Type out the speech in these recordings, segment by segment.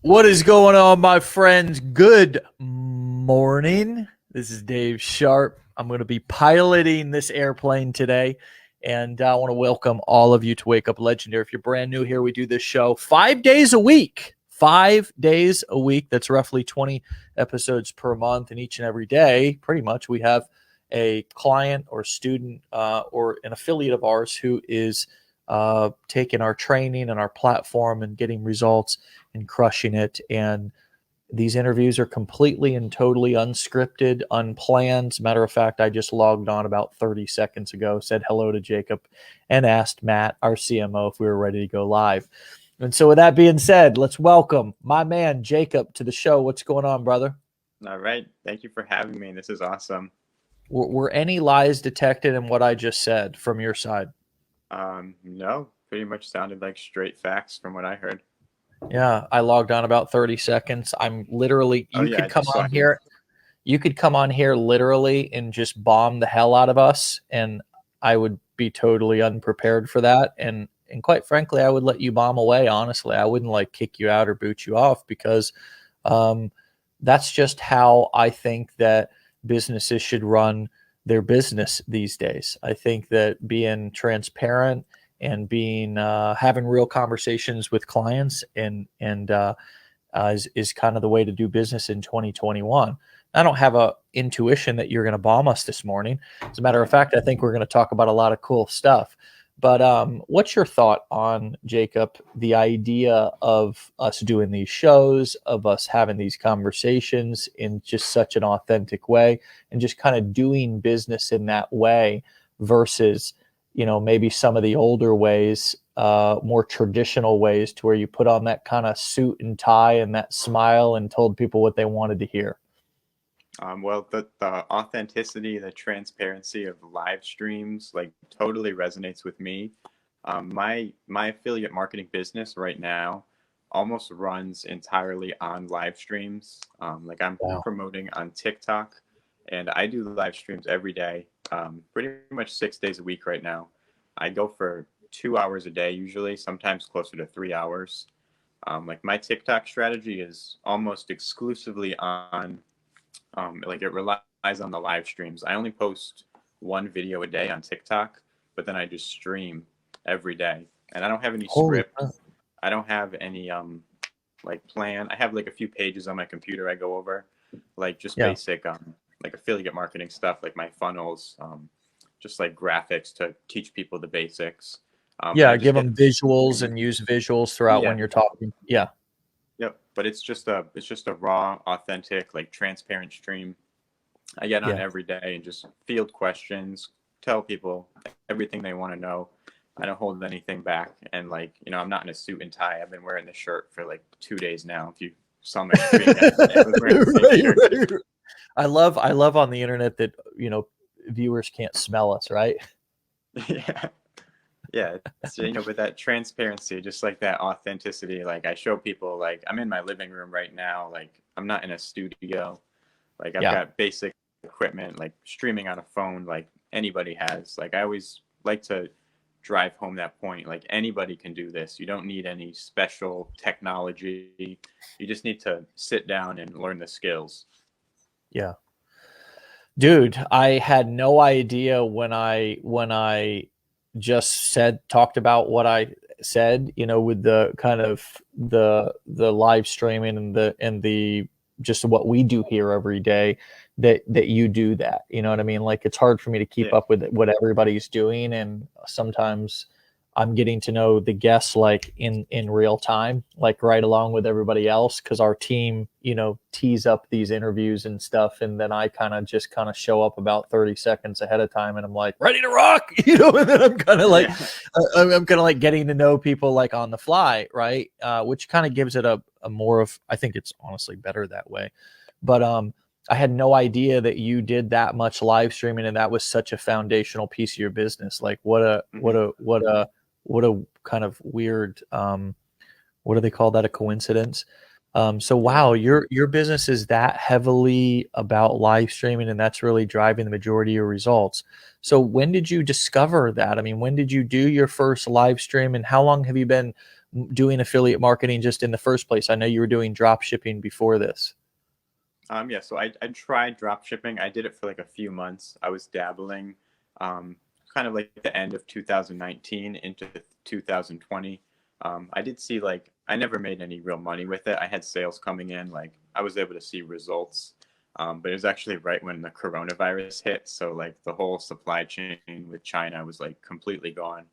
What is going on, my friends? Good morning. This is Dave Sharpe. I'm going to be piloting this airplane today, and I want to welcome all of you to Wake Up Legendary. If you're brand new here, we do this show 5 days a week. 5 days a week. That's roughly 20 episodes per month, and each and every day, pretty much, we have a client or student or an affiliate of ours who is taking our training and our platform and getting results and crushing it. And these interviews are completely and totally unscripted, unplanned. As a matter of fact, I just logged on about 30 seconds ago, said hello to Jacob, and asked Matt, our CMO, if we were ready to go live. And so with that being said, let's welcome my man, Jacob, to the show. What's going on, brother? All right. Thank you for having me. This is awesome. Were any lies detected in what I just said from your side? No, pretty much sounded like straight facts from what I heard. Yeah, I logged on about 30 seconds. I'm literally, Oh you yeah, could I come just saw on you. here. You could come on here literally and just bomb the hell out of us, and I would be totally unprepared for that. And quite frankly, I would let you bomb away. Honestly, I wouldn't like kick you out or boot you off because um, that's just how I think that businesses should run their business these days. I think that being transparent and being having real conversations with clients and is kind of the way to do business in 2021. I don't have a intuition that you're going to bomb us this morning. As a matter of fact, I think we're going to talk about a lot of cool stuff. But what's your thought on, Jacob, the idea of us doing these shows, of us having these conversations in just such an authentic way, and just kind of doing business in that way versus, maybe some of the older ways, more traditional ways to where you put on that kind of suit and tie and that smile and told people what they wanted to hear? Well, the authenticity, the transparency of live streams, like totally resonates with me. My affiliate marketing business right now almost runs entirely on live streams. Like I'm Wow. promoting on TikTok, and I do live streams every day, pretty much 6 days a week right now. I go for 2 hours a day usually, sometimes closer to 3 hours. Like my TikTok strategy is almost exclusively on like it relies on the live streams. I only post one video a day on TikTok, but then I just stream every day. And I don't have any Holy script. I don't have any like plan. I have like a few pages on my computer I go over, like just yeah. basic like affiliate marketing stuff, like my funnels, just like graphics to teach people the basics. And Yeah, I just give get them visuals and use visuals throughout when yeah, you're talking. Yeah. yep. But it's just a raw, authentic, like transparent stream. I get on Yeah. every day and just field questions, tell people everything they want to know. I don't hold anything back. And like, I'm not in a suit and tie. I've been wearing this shirt for like 2 days now. If you saw my stream yesterday, I was wearing the same Right, shirt. right. I love on the internet that, viewers can't smell us, right? Yeah. Yeah. So, with that transparency, just like that authenticity, like I show people, like I'm in my living room right now. Like I'm not in a studio. Like I've Yeah. got basic equipment, like streaming on a phone, like anybody has. Like I always like to drive home that point. Like anybody can do this. You don't need any special technology. You just need to sit down and learn the skills. Yeah. Dude, I had no idea when I just talked about what I said, with the kind of the live streaming and the just what we do here every day, that you do that. You know what I mean? Like it's hard for me to keep Yeah. up with what everybody's doing, and sometimes I'm getting to know the guests like in real time, like right along with everybody else, because our team, tees up these interviews and stuff, and then I kind of show up about 30 seconds ahead of time, and I'm like ready to rock, and then I'm kind of like Yeah. I'm kind of like getting to know people like on the fly, right? Which kind of gives it a more of, I think it's honestly better that way, but I had no idea that you did that much live streaming and that was such a foundational piece of your business. Like Hmm. what a kind of weird what do they call that, a coincidence. So Yeah. wow, your business is that heavily about live streaming, and that's really driving the majority of your results. So when did you discover that? I mean, when did you do your first live stream, and how long have you been doing affiliate marketing just in the first place? I know you were doing drop shipping before this. Yeah, so I tried drop shipping. I did it for like a few months. I was dabbling, um, kind of like the end of 2019 into 2020. I did see like I never made any real money with it. I had sales coming in, like I was able to see results, but it was actually right when the coronavirus hit. So like the whole supply chain with China was like completely gone.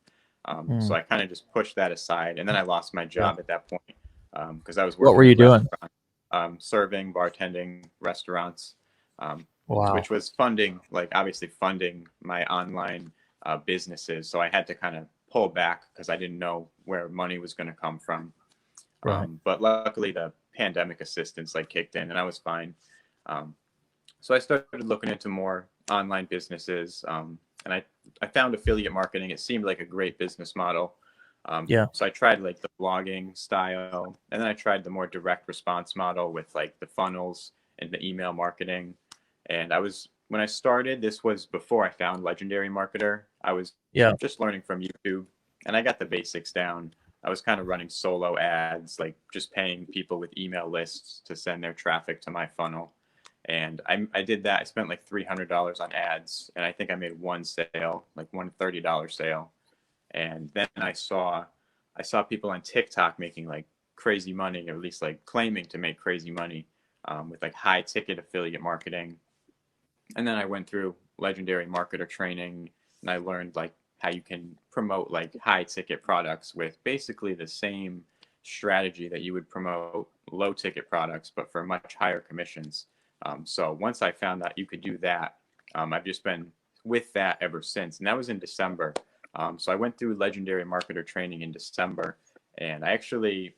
So Mm, I kind of just pushed that aside, and then I lost my yeah. job at that point because I was What working were in you doing? restaurants, serving, bartending, restaurants, um, Wow. which was funding, like obviously funding my online businesses. So I had to kind of pull back because I didn't know where money was going to come from. Right. But luckily, the pandemic assistance like kicked in, and I was fine. Um, so I started looking into more online businesses, and I found affiliate marketing. It seemed like a great business model. Yeah. So I tried like the blogging style, and then I tried the more direct response model with like the funnels and the email marketing. And when I started, this was before I found Legendary Marketer. I was Yeah. just learning from YouTube, and I got the basics down. I was kind of running solo ads, like just paying people with email lists to send their traffic to my funnel. And I did that. I spent like $300 on ads, and I think I made one sale, like one $30 sale. And then I saw people on TikTok making like crazy money, or at least like claiming to make crazy money with like high ticket affiliate marketing. And then I went through legendary marketer training, and I learned like how you can promote like high ticket products with basically the same strategy that you would promote low ticket products, but for much higher commissions. So once I found that you could do that, I've just been with that ever since. And that was in December. So I went through legendary marketer training in December, and I actually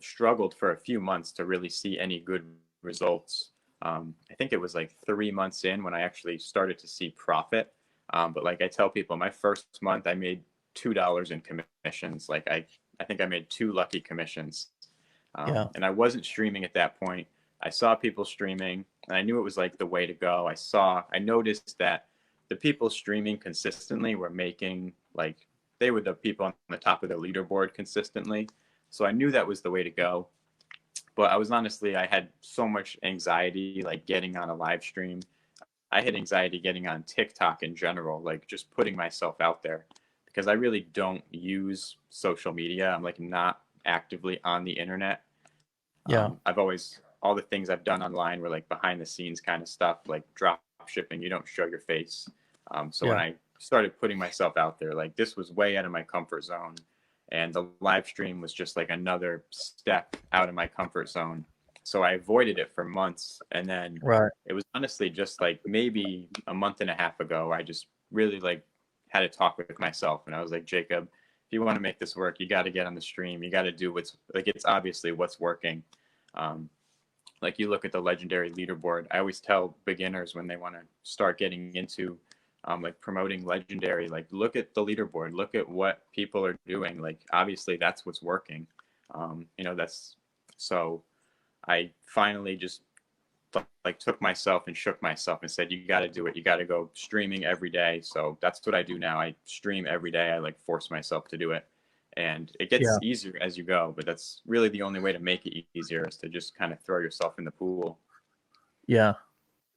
struggled for a few months to really see any good results. I think it was like 3 months in when I actually started to see profit. But like I tell people, my first month I made $2 in commissions. Like I think I made two lucky commissions, Yeah. and I wasn't streaming at that point. I saw people streaming, and I knew it was like the way to go. I noticed that the people streaming consistently were making like they were the people on the top of the leaderboard consistently. So I knew that was the way to go. But I had so much anxiety like getting on a live stream. I had anxiety getting on TikTok in general, like just putting myself out there because I really don't use social media. I'm like not actively on the internet. Yeah. I've always all the things I've done online were like behind the scenes kind of stuff, like drop shipping. You don't show your face. So when Yeah. I started putting myself out there, like this was way out of my comfort zone, and the live stream was just like another step out of my comfort zone. So I avoided it for months, and then Right. it was honestly just like maybe a month and a half ago, I just really like had a talk with myself, and I was like, Jacob, if you want to make this work, you got to get on the stream. You got to do what's like it's obviously what's working. Um, like you look at the legendary leaderboard. I always tell beginners when they want to start getting into like promoting legendary, like look at the leaderboard, look at what people are doing. Like obviously that's what's working. That's so I finally just like took myself and shook myself and said, you got to do it. You got to go streaming every day. So that's what I do now. I stream every day. I like force myself to do it. And it gets Yeah. easier as you go, but that's really the only way to make it easier is to just kind of throw yourself in the pool. Yeah.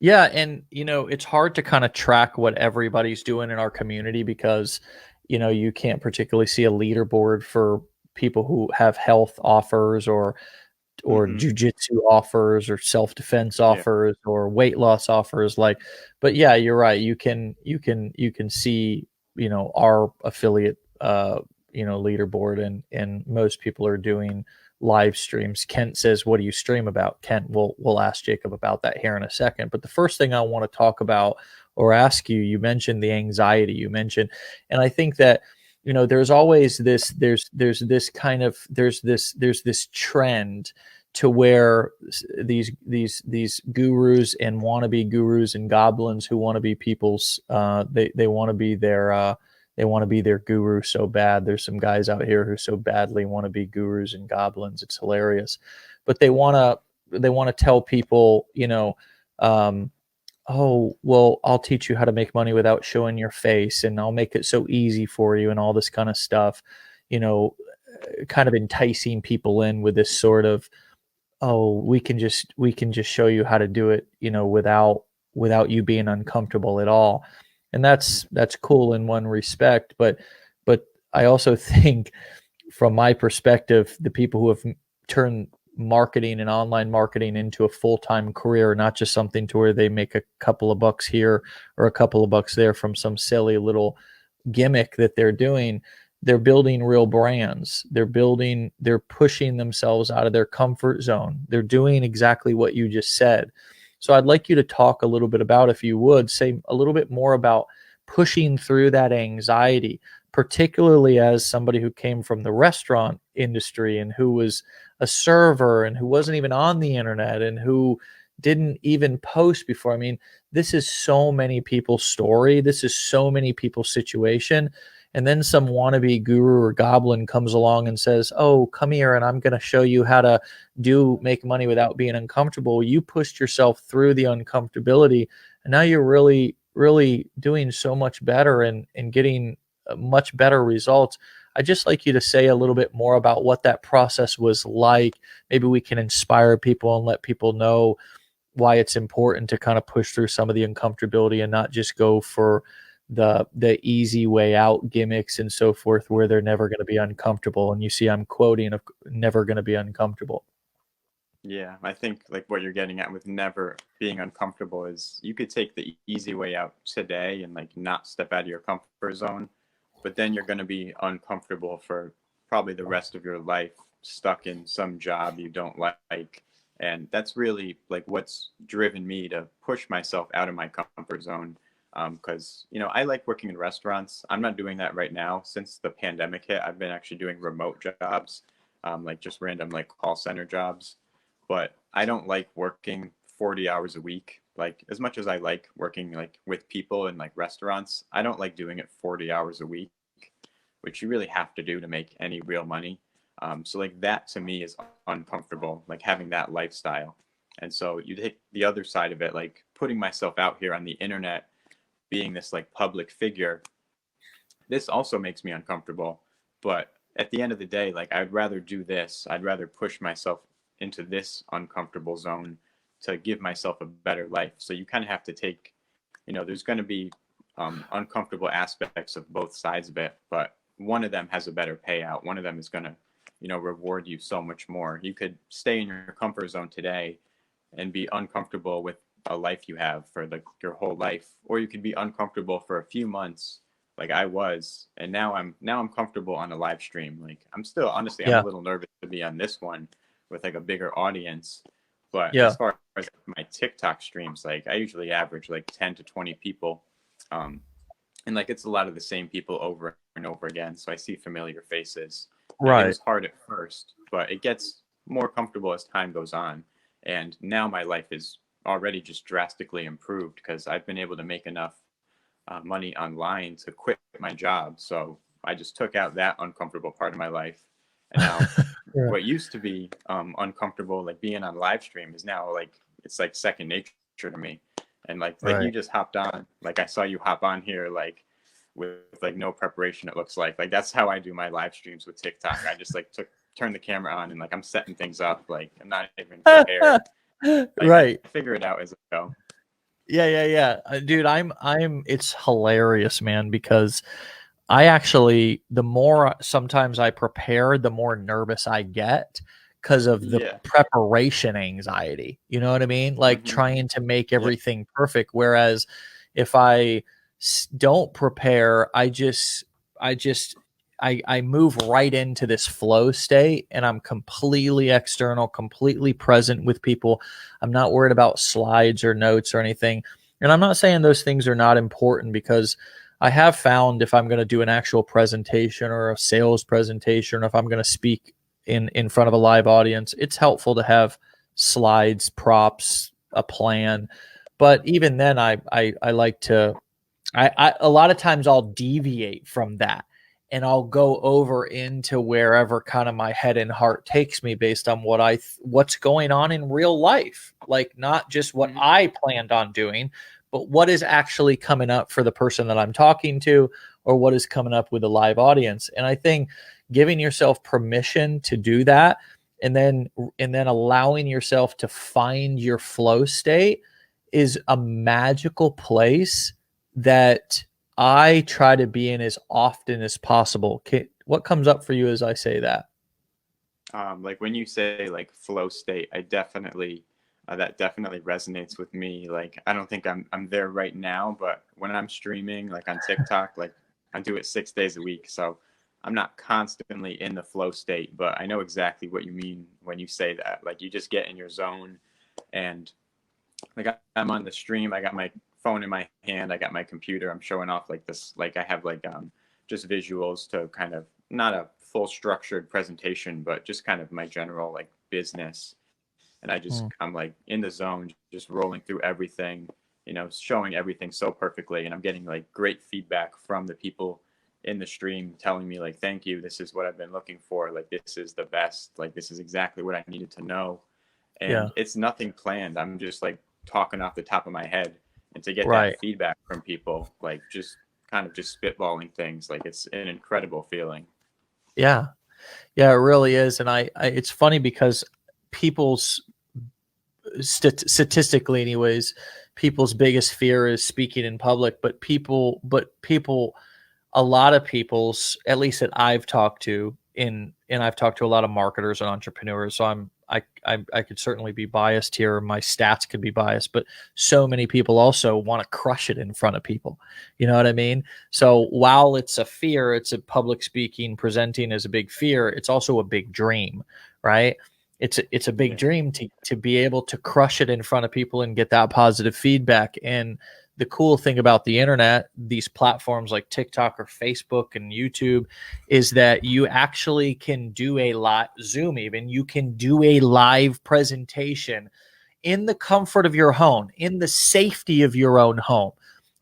Yeah, and it's hard to kind of track what everybody's doing in our community because you can't particularly see a leaderboard for people who have health offers or Mm-hmm. jujitsu offers or self-defense Yeah. offers or weight loss offers but yeah, you're right. You can see, our affiliate leaderboard and most people are doing live streams. Kent says, "What do you stream about?" Kent, we'll ask Jacob about that here in a second. But the first thing I want to talk about or ask you, you mentioned the anxiety you mentioned, and I think that there's always this trend to where these gurus and wannabe gurus and goblins who want to be people's they want to be their guru so bad. There's some guys out here who so badly want to be gurus and goblins. It's hilarious, but they want to tell people, um, oh, well, I'll teach you how to make money without showing your face, and I'll make it so easy for you, and all this kind of stuff. You know, kind of enticing people in with this sort of, oh, we can just show you how to do it, without you being uncomfortable at all. And that's cool in one respect, but I also think, from my perspective, the people who have turned marketing and online marketing into a full-time career, not just something to where they make a couple of bucks here or a couple of bucks there from some silly little gimmick that they're doing. They're building real brands. They're pushing themselves out of their comfort zone. They're doing exactly what you just said. So I'd like you to talk a little bit about, if you would, say a little bit more about pushing through that anxiety, particularly as somebody who came from the restaurant industry and who was a server and who wasn't even on the internet and who didn't even post before. I mean, this is so many people's story. This is so many people's situation. And then some wannabe guru or goblin comes along and says, oh, come here and I'm going to show you how to make money without being uncomfortable. You pushed yourself through the uncomfortability, and now you're really, really doing so much better and getting much better results. I'd just like you to say a little bit more about what that process was like. Maybe we can inspire people and let people know why it's important to kind of push through some of the uncomfortability and not just go for the easy way out gimmicks and so forth, where they're never going to be uncomfortable. And you see, I'm quoting of never going to be uncomfortable. Yeah, I think like what you're getting at with never being uncomfortable is you could take the easy way out today and like not step out of your comfort zone, but then you're going to be uncomfortable for probably the rest of your life, stuck in some job you don't like. And that's really like what's driven me to push myself out of my comfort zone. Because, I like working in restaurants. I'm not doing that right now. Since the pandemic hit, I've been actually doing remote jobs, like just random like call center jobs. But I don't like working 40 hours a week. Like as much as I like working like with people in like restaurants, I don't like doing it 40 hours a week, which you really have to do to make any real money. So like that to me is uncomfortable, like having that lifestyle. And so you take the other side of it, like putting myself out here on the internet, being this like public figure, this also makes me uncomfortable. But at the end of the day, like I'd rather do this. I'd rather push myself into this uncomfortable zone to give myself a better life. So you kind of have to take, there's going to be uncomfortable aspects of both sides of it, but one of them has a better payout. One of them is going to, reward you so much more. You could stay in your comfort zone today and be uncomfortable with a life you have for like your whole life, or you could be uncomfortable for a few months like I was, and now I'm comfortable on a live stream. Like I'm still, honestly, I'm Yeah. a little nervous to be on this one with like a bigger audience, but Yeah. as far as my TikTok streams, like I usually average like 10 to 20 people, and like it's a lot of the same people over and over again, so I see familiar faces. And it Right. was hard at first, but it gets more comfortable as time goes on. And now my life is already just drastically improved because I've been able to make enough money online to quit my job. So I just took out that uncomfortable part of my life. And now Yeah. what used to be uncomfortable, like being on live stream, is now like, it's like second nature to me. And like you Right. just hopped on, like I saw you hop on here, like with like no preparation, it looks like that's how I do my live streams with TikTok. I just like turn the camera on and like I'm setting things up, like I'm not even prepared. Like I Right. figure it out as I go. Yeah. Dude, it's hilarious, man, because I actually, the more sometimes I prepare, the more nervous I get because of the Yeah. preparation anxiety. You know what I mean? Like Mm-hmm. trying to make Yeah. everything perfect. Whereas if I don't prepare, I just, I move right into this flow state and I'm completely external, completely present with people. I'm not worried about slides or notes or anything. And I'm not saying those things are not important, because I have found if I'm going to do an actual presentation or a sales presentation, or if I'm going to speak in front of a live audience, it's helpful to have slides, props, a plan. But even then, I like to, I a lot of times I'll deviate from that and I'll go over into wherever kind of my head and heart takes me based on what's going on in real life, like not just what Mm-hmm. I planned on doing, but what is actually coming up for the person that I'm talking to, or what is coming up with a live audience. And I think giving yourself permission to do that, and then allowing yourself to find your flow state, is a magical place that I try to be in as often as possible. What comes up for you as I say that? Like when you say like flow state, I definitely that definitely resonates with me. Like I don't think I'm there right now, but when I'm streaming like on TikTok, like I do it 6 days a week, so I'm not constantly in the flow state, but I know exactly what you mean when you say that. Like you just get in your zone, and like I'm on the stream, I got my phone in my hand, I got my computer, I'm showing off like this, like I have like just visuals to kind of not a full structured presentation, but just kind of my general like business. And Mm, I'm like in the zone, just rolling through everything, showing everything so perfectly. And I'm getting like great feedback from the people in the stream telling me like, thank you, this is what I've been looking for. Like, this is the best. Like, this is exactly what I needed to know. yeah, And it's nothing planned. I'm just like talking off the top of my head. And to get that right. feedback from people, like just kind of just spitballing things, like it's an incredible feeling. Yeah. Yeah, it really is. And it's funny because people's statistically anyways, people's biggest fear is speaking in public, but people, a lot of people's, at least that I've talked to, in and I've talked to a lot of marketers and entrepreneurs, so I could certainly be biased here, my stats could be biased, but so many people also want to crush it in front of people, you know what I mean? So while it's a fear, it's a public speaking, presenting is a big fear, it's also a big dream, right? It's a big Yeah. dream to be able to crush it in front of people and get that positive feedback. And the cool thing about the internet, these platforms like TikTok or Facebook and YouTube, is that you actually can do a live Zoom, even you can do a live presentation in the comfort of your home, in the safety of your own home,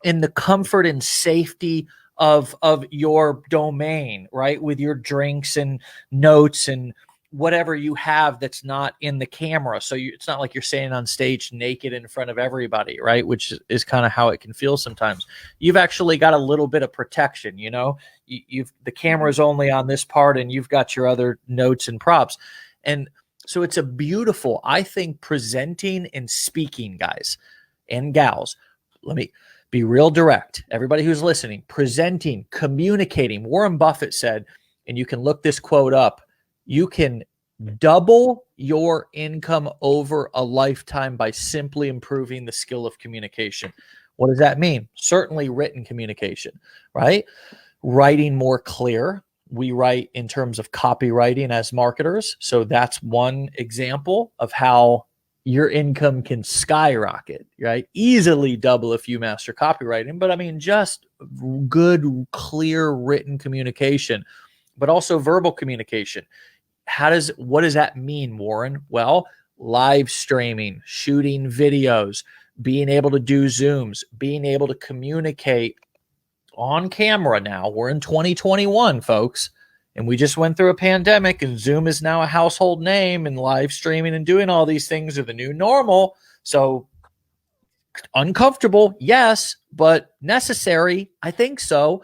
in the comfort and safety of your domain, right? With your drinks and notes and whatever you have that's not in the camera. So it's not like you're standing on stage naked in front of everybody, right? Which is kind of how it can feel sometimes. You've actually got a little bit of protection, you know. You've the Mm-hmm. camera's only on this part, and you've got your other notes and props, and so it's a beautiful, I think, presenting and speaking, guys and gals. Let me be real direct. Everybody who's listening, presenting, communicating. Warren Buffett said, and you can look this quote up, you can double your income over a lifetime by simply improving the skill of communication. What does that mean? Certainly written communication, right? Writing more clear. We write in terms of copywriting as marketers. So that's one example of how your income can skyrocket, right? Easily double if you master copywriting. But I mean, just good, clear written communication, but also verbal communication. What does that mean, Warren? Well, live streaming, shooting videos, being able to do Zooms, being able to communicate on camera now. We're in 2021, folks, and we just went through a pandemic, and Zoom is now a household name, and live streaming and doing all these things are the new normal. So uncomfortable, yes, but necessary. I think so.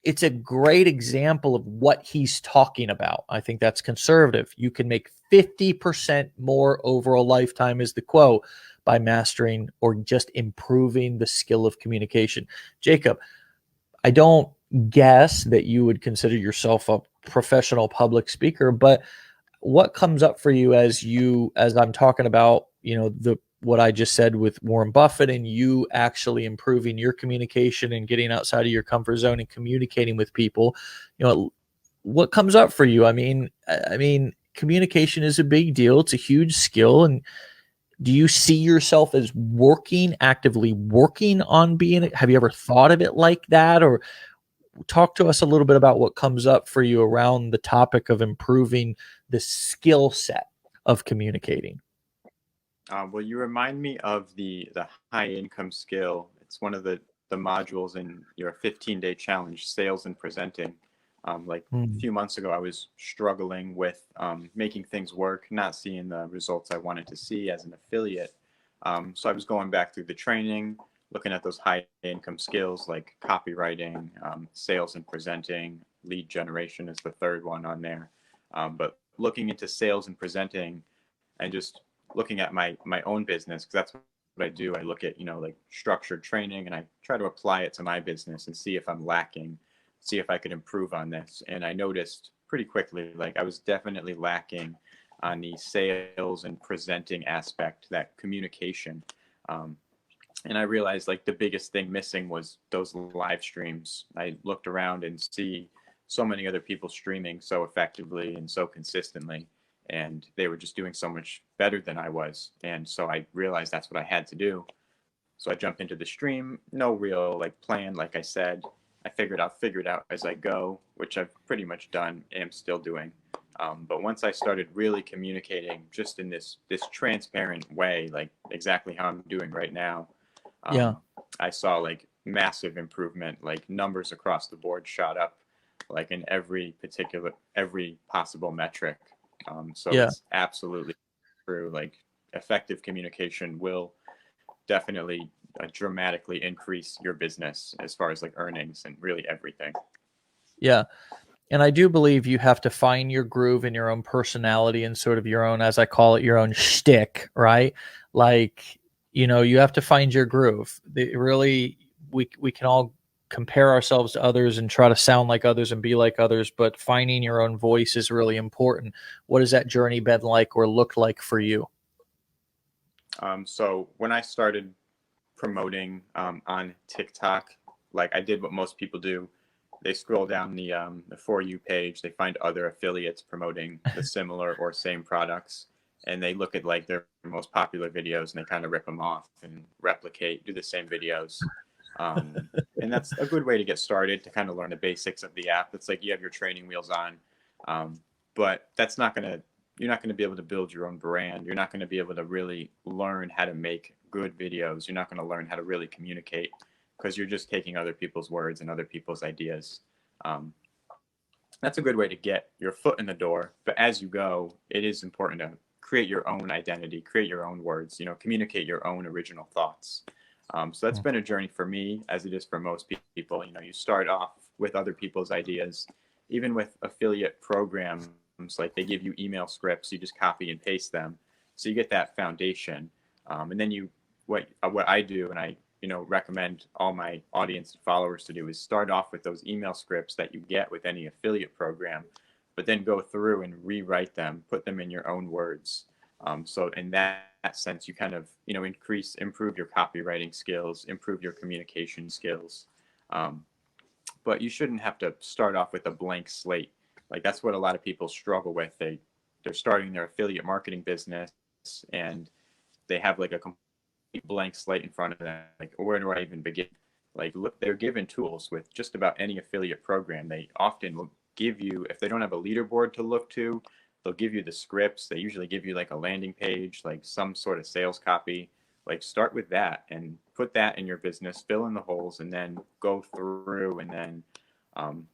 It's a great example of what he's talking about. I think that's conservative. You can make 50% more over a lifetime, is the quote, by mastering or just improving the skill of communication. Jacob, I don't guess that you would consider yourself a professional public speaker, but what comes up for you as I'm talking about, the what I just said with Warren Buffett and you actually improving your communication and getting outside of your comfort zone and communicating with people, what comes up for you? I mean, communication is a big deal. It's a huge skill. And do you see yourself as actively working on being, have you ever thought of it like that? Or talk to us a little bit about what comes up for you around the topic of improving the skill set of communicating. Well, you remind me of the high income skill. It's one of the modules in your 15-day challenge, sales and presenting. Like a Mm, few months ago, I was struggling with making things work, not seeing the results I wanted to see as an affiliate. So I was going back through the training, looking at those high income skills like copywriting, sales and presenting, lead generation is the third one on there. But looking into sales and presenting and just looking at my own business, because that's what I do. I look at, like structured training and I try to apply it to my business and see if I'm lacking, see if I could improve on this. And I noticed pretty quickly, like I was definitely lacking on the sales and presenting aspect, that communication. Um, and I realized like the biggest thing missing was those live streams. I looked around and see so many other people streaming so effectively and so consistently, and they were just doing so much better than I was. And so I realized that's what I had to do. So I jumped into the stream, no real like plan. Like I said, I figured out as I go, which I've pretty much done and am still doing. But once I started really communicating just in this transparent way, like exactly how I'm doing right now, Yeah. um, I saw like massive improvement, like numbers across the board shot up, like in every possible metric. So Yeah. it's absolutely true. Like effective communication will definitely dramatically increase your business as far as like earnings and really everything. Yeah. And I do believe you have to find your groove and your own personality and sort of your own, as I call it, your own shtick, right? Like, you have to find your groove. Really, we can all compare ourselves to others and try to sound like others and be like others, but finding your own voice is really important. What has that journey been like or looked like for you? So when I started promoting on TikTok, like I did what most people do. They scroll down the For You page, they find other affiliates promoting the similar or same products, and they look at like their most popular videos and they kind of rip them off and replicate, do the same videos. And that's a good way to get started to kind of learn the basics of the app. It's like you have your training wheels on, um, but that's not going to you're not going to be able to build your own brand. You're not going to be able to really learn how to make good videos. You're not going to learn how to really communicate because you're just taking other people's words and other people's ideas. Um, that's a good way to get your foot in the door. But as you go, it is important to create your own identity, create your own words, communicate your own original thoughts. So that's been a journey for me, as it is for most people. You start off with other people's ideas, even with affiliate programs, like they give you email scripts, you just copy and paste them. So you get that foundation. And then what I do, and I recommend all my audience and followers to do, is start off with those email scripts that you get with any affiliate program, but then go through and rewrite them, put them in your own words. So in that sense, you kind of improve your copywriting skills, improve your communication skills. Um, but you shouldn't have to start off with a blank slate. Like that's what a lot of people struggle with. They're starting their affiliate marketing business and they have like a blank slate in front of them. Like, where do I even begin? Like, look, they're given tools with just about any affiliate program. They often will give you, if they don't have a leaderboard to look to, they'll give you the scripts. They usually give you like a landing page, like some sort of sales copy. Like, start with that and put that in your business, fill in the holes, and then go through and then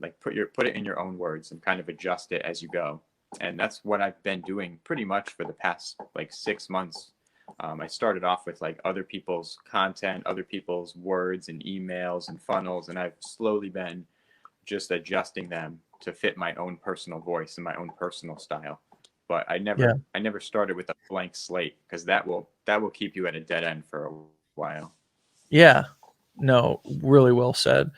like put it in your own words and kind of adjust it as you go. And that's what I've been doing pretty much for the past like 6 months. I started off with like other people's content, other people's words and emails and funnels, and I've slowly been just adjusting them to fit my own personal voice and my own personal style. But Yeah. I never started with a blank slate because that will keep you at a dead end for a while. Yeah. No, really well said.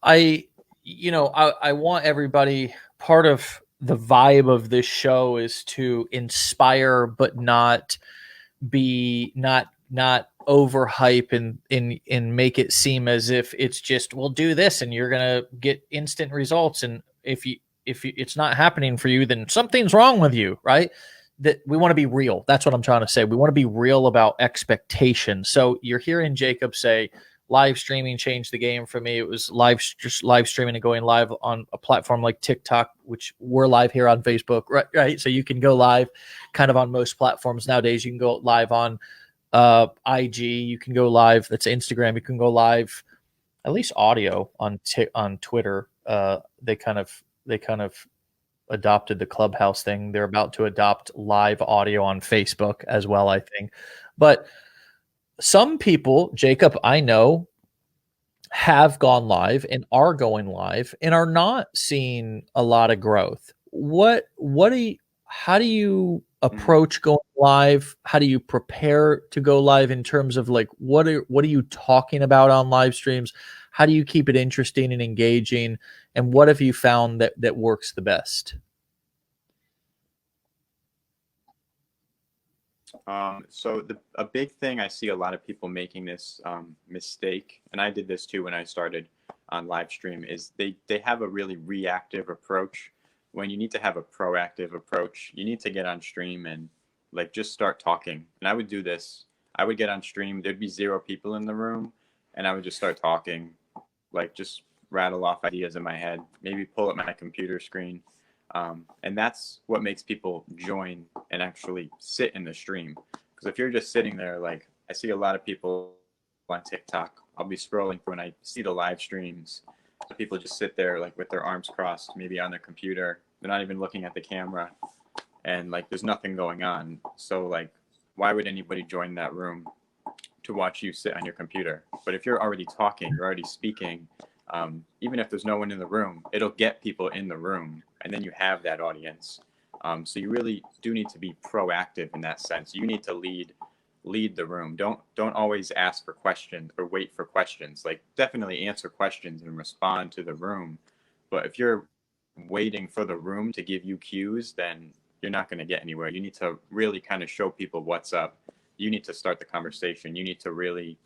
I want everybody, part of the vibe of this show is to inspire, but not be not overhype and make it seem as if it's just, well, do this and you're gonna get instant results. And it's not happening for you, then something's wrong with you, right? That we want to be real. That's what I'm trying to say. We want to be real about expectations. So you're hearing Jacob say live streaming changed the game for me. It was just live streaming and going live on a platform like TikTok, which we're live here on Facebook, right? So you can go live kind of on most platforms nowadays. You can go live on IG. You can go live. That's Instagram. You can go live, at least audio on Twitter. They kind of adopted the Clubhouse thing. They're about to adopt live audio on Facebook as well, I think. But some people, Jacob, I know, have gone live and are going live and are not seeing a lot of growth. What do you, how do you Mhm. approach going live? How do you prepare to go live in terms of like what are you talking about on live streams? How do you keep it interesting and engaging? And what have you found that works the best? So a big thing I see a lot of people making this mistake, and I did this too when I started on live stream, is they have a really reactive approach when you need to have a proactive approach. You need to get on stream and like just start talking. And I would do this. I would get on stream. There'd be zero people in the room, and I would just start talking, like just rattle off ideas in my head, maybe pull up my computer screen. And that's what makes people join and actually sit in the stream. Because if you're just sitting there, like I see a lot of people on TikTok, I'll be scrolling through and I see the live streams. So people just sit there like with their arms crossed, maybe on their computer. They're not even looking at the camera, and like there's nothing going on. So like, why would anybody join that room to watch you sit on your computer? But if you're already talking, you're already speaking, even if there's no one in the room, it'll get people in the room, and then you have that audience. So you really do need to be proactive in that sense. You need to lead the room. Don't always ask for questions or wait for questions. Like definitely answer questions and respond to the room. But if you're waiting for the room to give you cues, then you're not going to get anywhere. You need to really kind of show people what's up. You need to start the conversation. You need to really,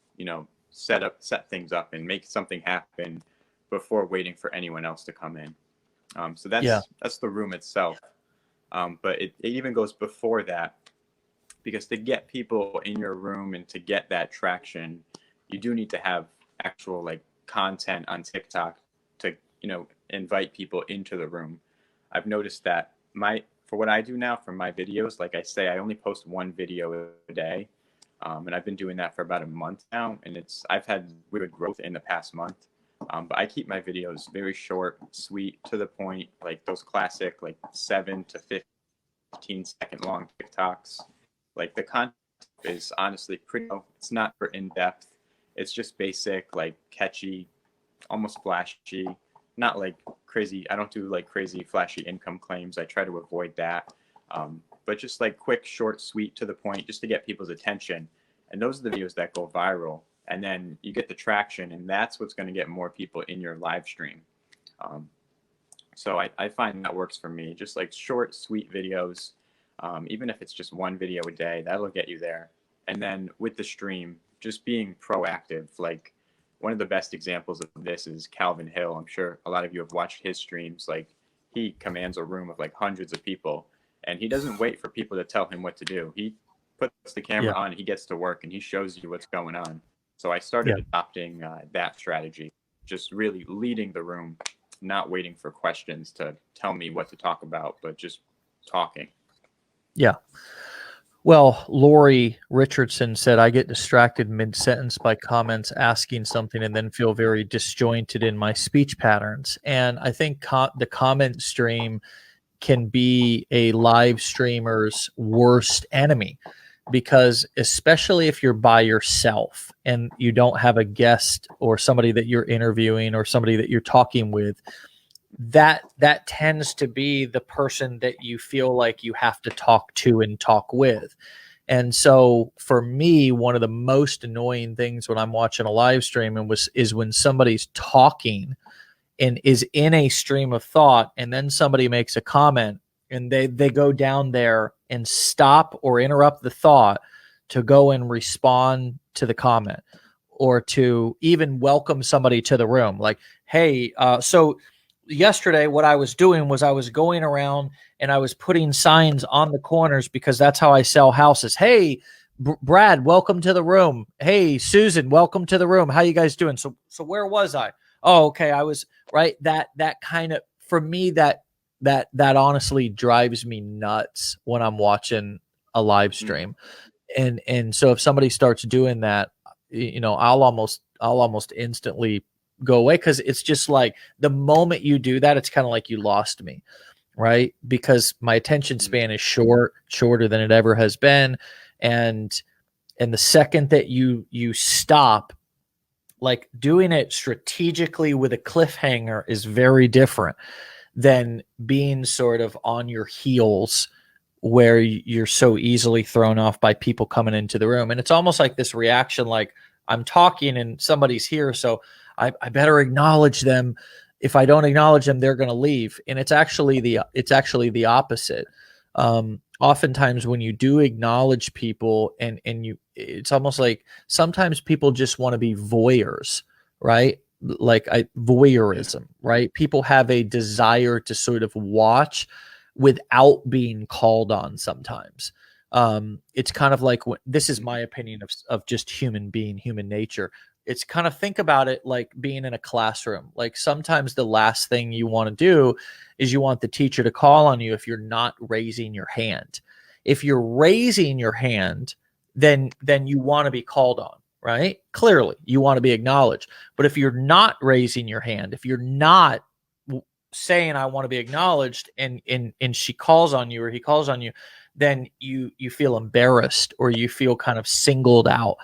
set things up and make something happen before waiting for anyone else to come in. So Yeah. that's the room itself. But it even goes before that, because to get people in your room and to get that traction, you do need to have actual like content on TikTok to invite people into the room. I've noticed that my for what I do now for my videos, like I say, I only post one video a day, and I've been doing that for about a month now, and I've had good growth in the past month. But I keep my videos very short, sweet, to the point, like those classic like 7 to 15 second long TikToks. Like the content is honestly pretty. It's not for in depth. It's just basic, like catchy, almost flashy. Not like crazy. I don't do like crazy flashy income claims. I try to avoid that. But just like quick, short, sweet, to the point, just to get people's attention. And those are the videos that go viral. And then you get the traction, and that's what's going to get more people in your live stream. Um, so I find that works for me. Just like short, sweet videos, even if it's just one video a day, that'll get you there. And then with the stream, just being proactive. Like one of the best examples of this is Calvin Hill. I'm sure a lot of you have watched his streams. Like he commands a room of like hundreds of people, and he doesn't wait for people to tell him what to do. He puts the Yeah. camera on, he gets to work, and he shows you what's going on. So I Yeah. started adopting that strategy, just really leading the room, not waiting for questions to tell me what to talk about, but just talking. Yeah. Well, Lori Richardson said, I get distracted mid sentence by comments asking something and then feel very disjointed in my speech patterns. And I think the comment stream can be a live streamer's worst enemy, because especially if you're by yourself and you don't have a guest or somebody that you're interviewing or somebody that you're talking with, that tends to be the person that you feel like you have to talk to and talk with. And so for me, one of the most annoying things when I'm watching a live stream is when somebody's talking and is in a stream of thought, and then somebody makes a comment and they go down there and stop or interrupt the thought to go and respond to the comment, or to even welcome somebody to the room. Like, hey, so yesterday what I was doing was I was going around and I was putting signs on the corners because that's how I sell houses. Hey, Brad, welcome to the room. Hey, Susan, welcome to the room. How you guys doing? So where was I? Oh, okay. I was right. That kind of, for me, that honestly drives me nuts when I'm watching a live stream. And so if somebody starts doing that, I'll almost instantly go away, because it's just like the moment you do that, it's kind of like you lost me, right? Because my attention span is shorter than it ever has been. And And the second that you stop, like doing it strategically with a cliffhanger is very different than being sort of on your heels where you're so easily thrown off by people coming into the room. And it's almost like this reaction, like I'm talking and somebody's here, so I better acknowledge them. If I don't acknowledge them, they're going to leave. And it's actually the opposite. Oftentimes when you do acknowledge people and it's almost like sometimes people just want to be voyeurs, right? Like voyeurism, right? People have a desire to sort of watch without being called on sometimes. It's kind of like this is my opinion of just human nature. It's kind of think about it like being in a classroom. Like sometimes the last thing you want to do is you want the teacher to call on you if you're not raising your hand. If you're raising your hand, then you want to be called on, right? Clearly, you want to be acknowledged. But if you're not raising your hand, if you're not saying I want to be acknowledged and she calls on you or he calls on you, then you feel embarrassed or you feel kind of singled out.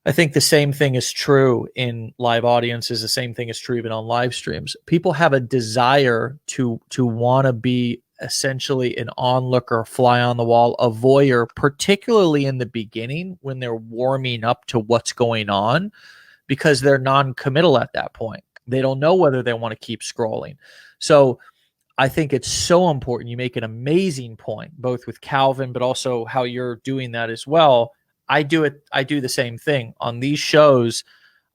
I think the same thing is true in live audiences. The same thing is true even on live streams. People have a desire to want to be essentially an onlooker, fly on the wall, a voyeur, particularly in the beginning when they're warming up to what's going on, because they're non-committal at that point. They don't know whether they want to keep scrolling. So I think it's so important. You make an amazing point, both with Calvin, but also how you're doing that as well. I do the same thing on these shows.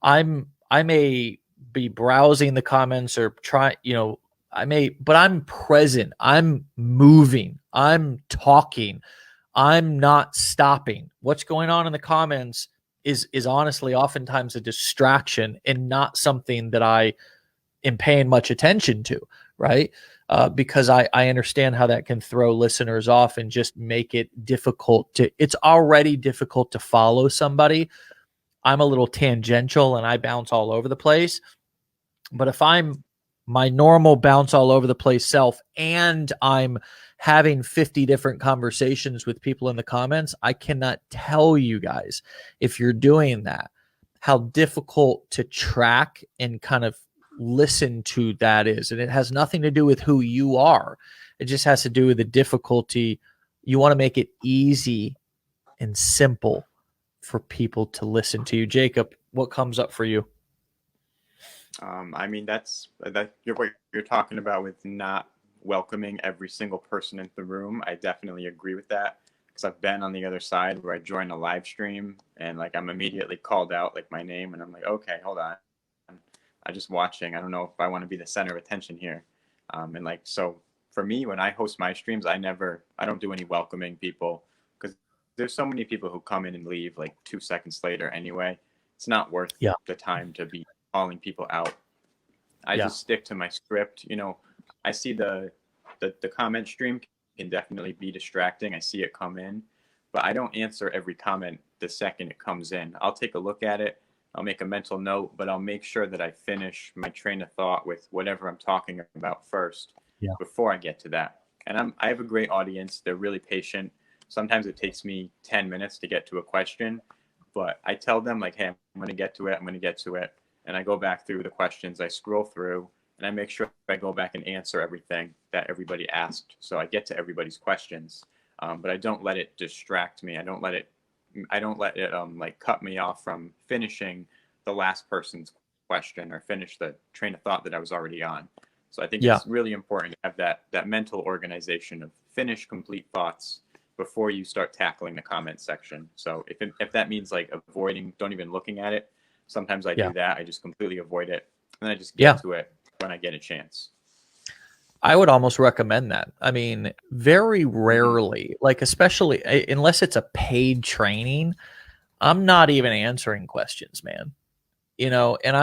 I may be browsing the comments or but I'm present. I'm moving. I'm talking. I'm not stopping. What's going on in the comments is honestly oftentimes a distraction and not something that I am paying much attention to, right? Because I understand how that can throw listeners off and just make it difficult it's already difficult to follow somebody. I'm a little tangential and I bounce all over the place. But if I'm my normal bounce all over the place self and I'm having 50 different conversations with people in the comments, I cannot tell you guys, if you're doing that, how difficult to track and kind of listen to that is. And it has nothing to do with who you are. It just has to do with the difficulty. You want to make it easy and simple for people to listen to you. Jacob, what comes up for you? I mean, that's what you're talking about with not welcoming every single person in the room. I definitely agree with that, because I've been on the other side where I join a live stream and like I'm immediately called out, like my name, and I'm like, okay, hold on, I'm just watching. I don't know if I want to be the center of attention here. And like, so for me, when I host my streams, I don't do any welcoming people, because there's so many people who come in and leave like 2 seconds later anyway. It's not worth the time to be calling people out. I just stick to my script. I see the comment stream can definitely be distracting. I see it come in, but I don't answer every comment the second it comes in. I'll take a look at it. I'll make a mental note, but I'll make sure that I finish my train of thought with whatever I'm talking about first before I get to that. And I have a great audience. They're really patient. Sometimes it takes me 10 minutes to get to a question, but I tell them like, hey, I'm going to get to it. I'm going to get to it. And I go back through the questions. I scroll through and I make sure I go back and answer everything that everybody asked. So I get to everybody's questions, but I don't let it distract me. I don't let it like cut me off from finishing the last person's question or finish the train of thought that I was already on. So I think it's really important to have that mental organization of finish complete thoughts before you start tackling the comment section. So if that means like avoiding, don't even looking at it, sometimes I do that. I just completely avoid it and I just get to it when I get a chance. I would almost recommend that. I mean, very rarely, like especially unless it's a paid training, I'm not even answering questions, man. And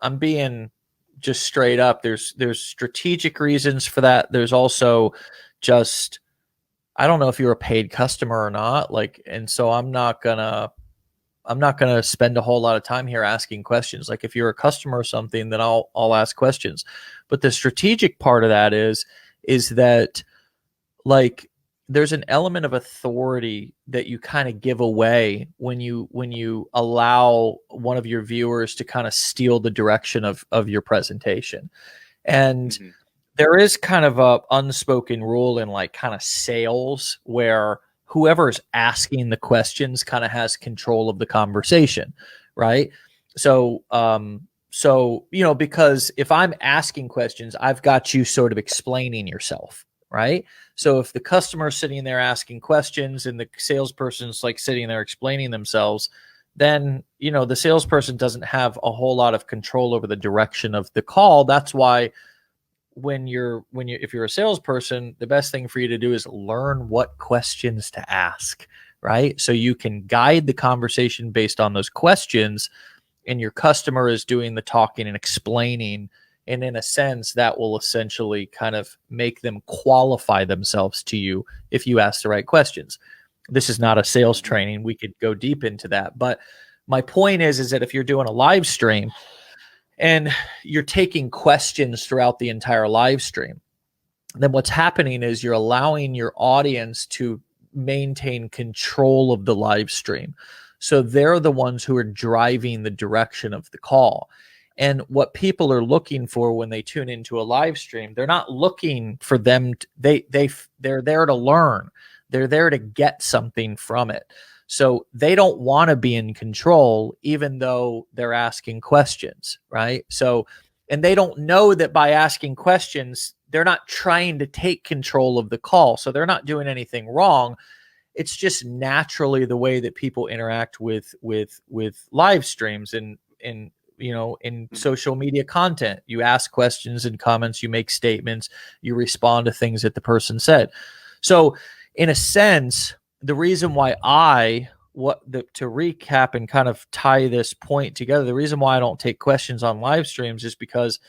I'm being just straight up. There's strategic reasons for that. There's also just, I don't know if you're a paid customer or not. Like, and so I'm not gonna spend a whole lot of time here asking questions. Like if you're a customer or something, then I'll ask questions. But the strategic part of that is that like there's an element of authority that you kind of give away when you allow one of your viewers to kind of steal the direction of your presentation. And Hmm. there is kind of a unspoken rule in like kind of sales where whoever is asking the questions kind of has control of the conversation, right? So because if I'm asking questions, I've got you sort of explaining yourself, right? So if the customer is sitting there asking questions and the salesperson's like sitting there explaining themselves, then the salesperson doesn't have a whole lot of control over the direction of the call. That's why if you're a salesperson, the best thing for you to do is learn what questions to ask, right? So you can guide the conversation based on those questions, and your customer is doing the talking and explaining. And in a sense, that will essentially kind of make them qualify themselves to you if you ask the right questions. This is not a sales Hmm. training. We could go deep into that. But my point is that if you're doing a live stream and you're taking questions throughout the entire live stream, then what's happening is you're allowing your audience to maintain control of the live stream. So they're the ones who are driving the direction of the call. And what people are looking for when they tune into a live stream, they're not looking for them they're there to learn. They're there to get something from it. So they don't want to be in control even though they're asking questions, right? So and they don't know that by asking questions, they're not trying to take control of the call. So they're not doing anything wrong. It's just naturally the way that people interact with live streams and in Hmm. social media content. You ask questions and comments, you make statements, you respond to things that the person said. So in a sense, the reason why to recap and kind of tie this point together, the reason why I don't take questions on live streams is because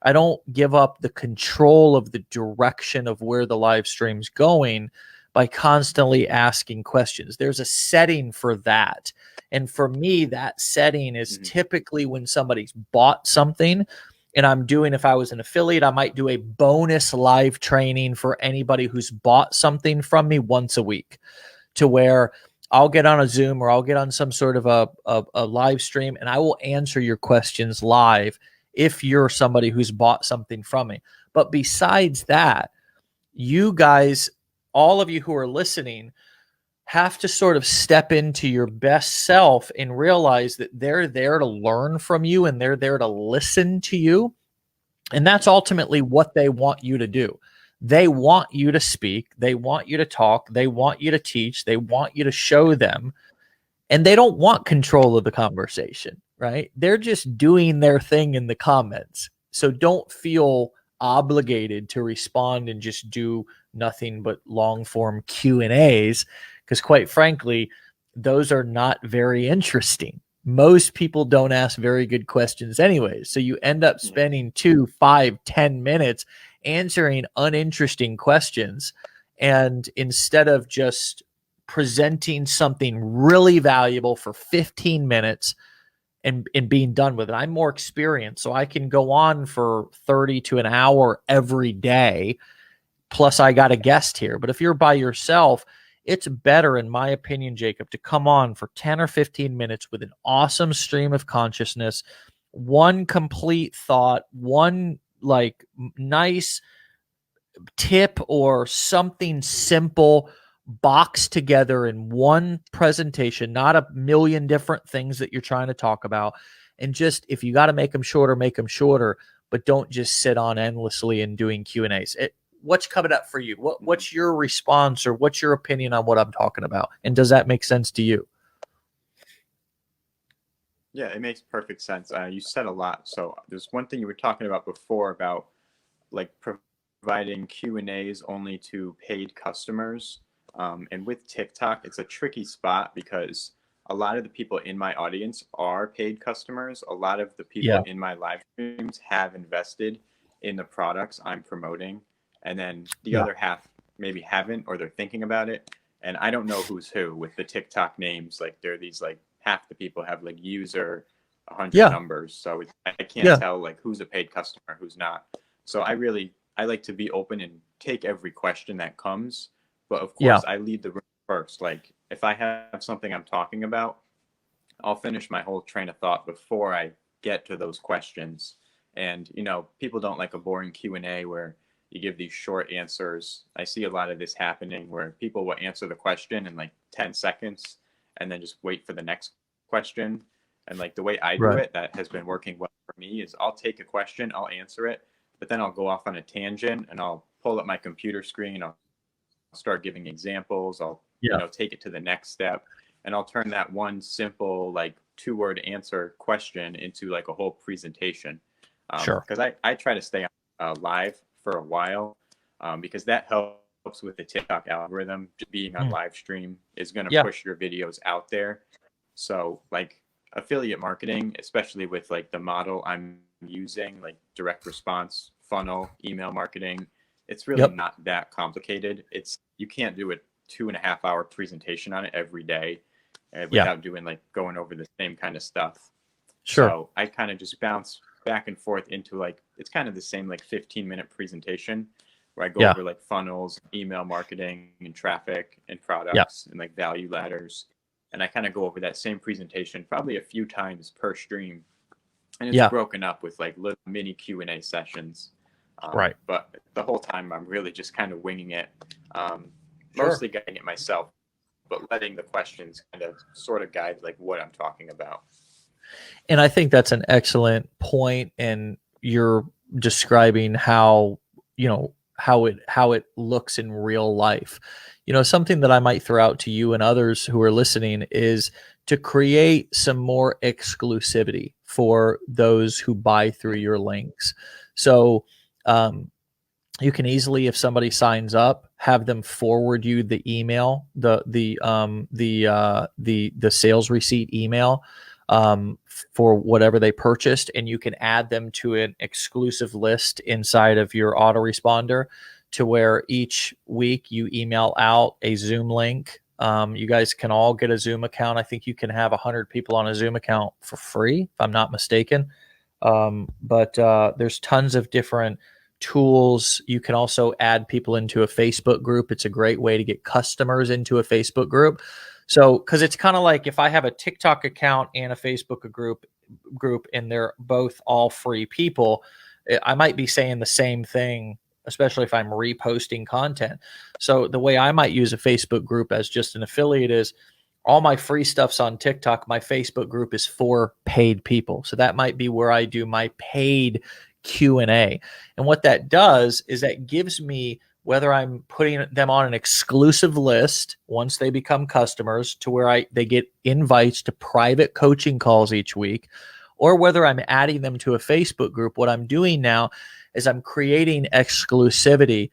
I don't give up the control of the direction of where the live stream's going by constantly asking questions. There's a setting for that. And for me, that setting is Hmm. typically when somebody's bought something. And if I was an affiliate, I might do a bonus live training for anybody who's bought something from me once a week, to where I'll get on a Zoom or I'll get on some sort of a live stream and I will answer your questions live if you're somebody who's bought something from me. But besides that, you guys, all of you who are listening, have to sort of step into your best self and realize that they're there to learn from you and they're there to listen to you. And that's ultimately what they want you to do. They want you to speak, they want you to talk, they want you to teach, they want you to show them, and they don't want control of the conversation, right? They're just doing their thing in the comments. So don't feel obligated to respond and just do nothing but long form Q&As, because quite frankly, those are not very interesting. Most people don't ask very good questions anyways. So you end up Yeah. spending 2, 5, 10 minutes answering uninteresting questions. And instead of just presenting something really valuable for 15 minutes and being done with it. I'm more experienced, so I can go on for 30 to an hour every day. Plus, I got a guest here. But if you're by yourself, it's better, in my opinion, Jacob, to come on for 10 or 15 minutes with an awesome stream of consciousness, one complete thought, one like nice tip or something simple boxed together in one presentation, not a million different things that you're trying to talk about. And just, if you got to make them shorter, but don't just sit on endlessly and doing Q&As. What's coming up for you? Hmm. What's your response or what's your opinion on what I'm talking about? And does that make sense to you? Yeah, it makes perfect sense. You said a lot. So there's one thing you were talking about before about like providing Q&As only to paid customers. And with TikTok, it's a tricky spot because a lot of the people in my audience are paid customers. A lot of the people Yeah. in my live streams have invested in the products I'm promoting. And then the Yeah. other half maybe haven't, or they're thinking about it. And I don't know who's who with the TikTok names. Like there are these like half the people have like user 100 Yeah. numbers. So I can't Yeah. tell like who's a paid customer, who's not. So I like to be open and take every question that comes, But of Yeah. course, I lead the room first. Like if I have something I'm talking about, I'll finish my whole train of thought before I get to those questions. And people don't like a boring Q&A where you give these short answers. I see a lot of this happening where people will answer the question in like 10 seconds and then just wait for the next question. And like the way I do Right. it, that has been working well for me, is I'll take a question, I'll answer it, but then I'll go off on a tangent and I'll pull up my computer screen, I'll start giving examples, I'll Yeah. take it to the next step, and I'll turn that one simple like 2-word answer question into like a whole presentation. Sure. Because I try to stay live for a while, because that helps with the TikTok algorithm. Just being on live stream is going to Yeah. push your videos out there. So like affiliate marketing, especially with like the model I'm using, like direct response, funnel, email marketing, it's really Yep. not that complicated. You can't do a 2.5 hour presentation on it every day without doing like going over the same kind of stuff. Sure. So I kind of just bounce back and forth into like, it's kind of the same like 15-minute presentation where I go over like funnels, email marketing and traffic and products and like value ladders. And I kind of go over that same presentation probably a few times per stream. And it's broken up with like little mini Q&A sessions. Right. But the whole time I'm really just kind of winging it, mostly guiding it myself, but letting the questions kind of sort of guide like what I'm talking about. And I think that's an excellent point, and you're describing how how it looks in real life. Something that I might throw out to you and others who are listening is to create some more exclusivity for those who buy through your links. So you can easily, if somebody signs up, have them forward you the email, the sales receipt email for whatever they purchased, and you can add them to an exclusive list inside of your autoresponder, to where each week you email out a Zoom link. You guys can all get a Zoom account. I think you can have 100 people on a Zoom account for free, if I'm not mistaken. But there's tons of different tools. You can also add people into a Facebook group. It's a great way to get customers into a Facebook group. So, because it's kind of like if I have a TikTok account and a Facebook group, and they're both all free people, I might be saying the same thing, especially if I'm reposting content. So the way I might use a Facebook group as just an affiliate is all my free stuff's on TikTok. My Facebook group is for paid people. So that might be where I do my paid Q&A. And what that does is that gives me, whether I'm putting them on an exclusive list once they become customers, to where they get invites to private coaching calls each week, or whether I'm adding them to a Facebook group, what I'm doing now is I'm creating exclusivity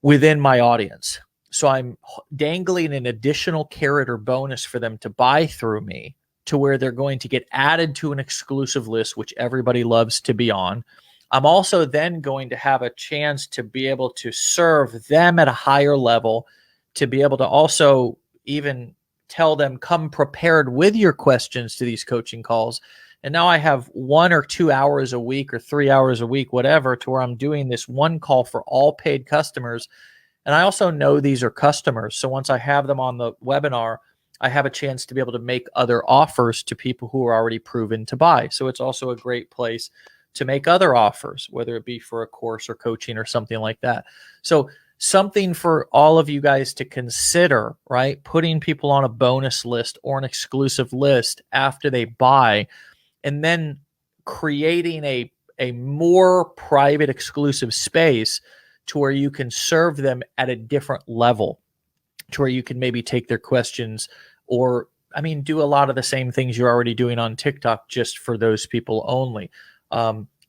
within my audience. So I'm dangling an additional carrot or bonus for them to buy through me, to where they're going to get added to an exclusive list, which everybody loves to be on. I'm also then going to have a chance to be able to serve them at a higher level, to be able to also even tell them, come prepared with your questions to these coaching calls. And now I have 1 or 2 hours a week or 3 hours a week, whatever, to where I'm doing this one call for all paid customers. And I also know these are customers. So once I have them on the webinar, I have a chance to be able to make other offers to people who are already proven to buy. So it's also a great place to make other offers, whether it be for a course or coaching or something like that. So something for all of you guys to consider, right? Putting people on a bonus list or an exclusive list after they buy, and then creating a more private, exclusive space to where you can serve them at a different level, to where you can maybe take their questions, or do a lot of the same things you're already doing on TikTok, just for those people only.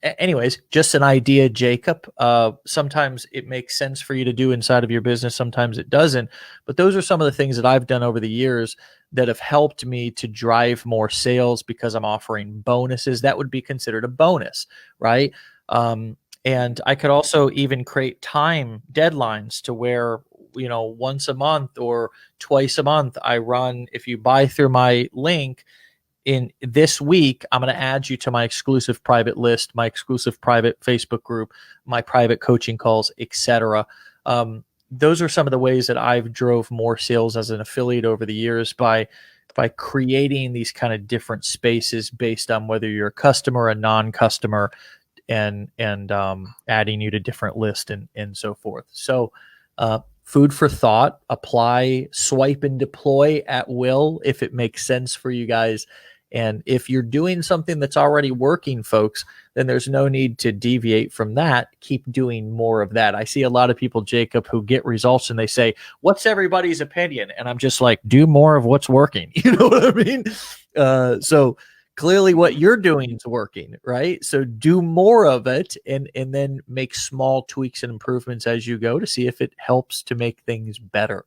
Anyways, just an idea, Jacob. Sometimes it makes sense for you to do inside of your business. Sometimes it doesn't. But those are some of the things that I've done over the years that have helped me to drive more sales, because I'm offering bonuses. That would be considered a bonus, right? And I could also even create time deadlines, to where, once a month or twice a month, I run, if you buy through my link, in this week, I'm going to add you to my exclusive private list, my exclusive private Facebook group, my private coaching calls, etc. those are some of the ways that I've drove more sales as an affiliate over the years by creating these kind of different spaces based on whether you're a customer, a non-customer, and adding you to different lists and so forth. So food for thought, apply, swipe and deploy at will if it makes sense for you guys. And if you're doing something that's already working, folks, then there's no need to deviate from that. Keep doing more of that. I see a lot of people, Jacob, who get results and they say, what's everybody's opinion? And I'm just like, do more of what's working. You know what I mean? So clearly what you're doing is working, right? So do more of it and then make small tweaks and improvements as you go to see if it helps to make things better.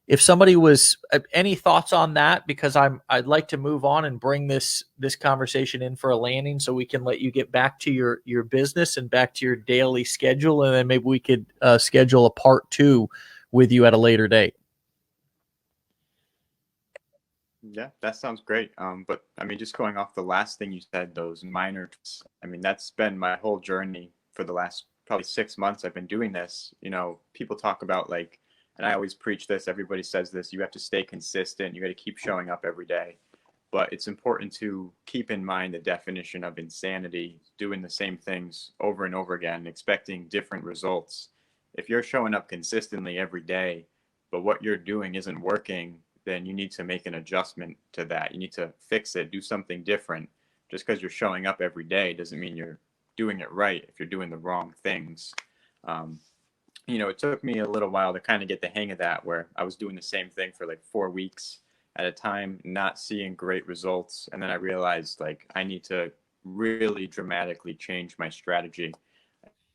If somebody was any thoughts on that, because I'd like to move on and bring this conversation in for a landing so we can let you get back to your business and back to your daily schedule. And then maybe we could schedule a part 2 with you at a later date. Yeah, that sounds great. But I mean, just going off the last thing you said, those minor, I mean, that's been my whole journey for the last probably 6 months. I've been doing this. You know, people talk about like, and I always preach this, everybody says this, you have to stay consistent. You got to keep showing up every day. But it's important to keep in mind the definition of insanity, doing the same things over and over again, expecting different results. If you're showing up consistently every day, but what you're doing isn't working, then you need to make an adjustment to that. You need to fix it, do something different. Just because you're showing up every day doesn't mean you're doing it right if you're doing the wrong things. You know, it took me a little while to kind of get the hang of that, where I was doing the same thing for like 4 weeks at a time, not seeing great results. And then I realized like I need to really dramatically change my strategy.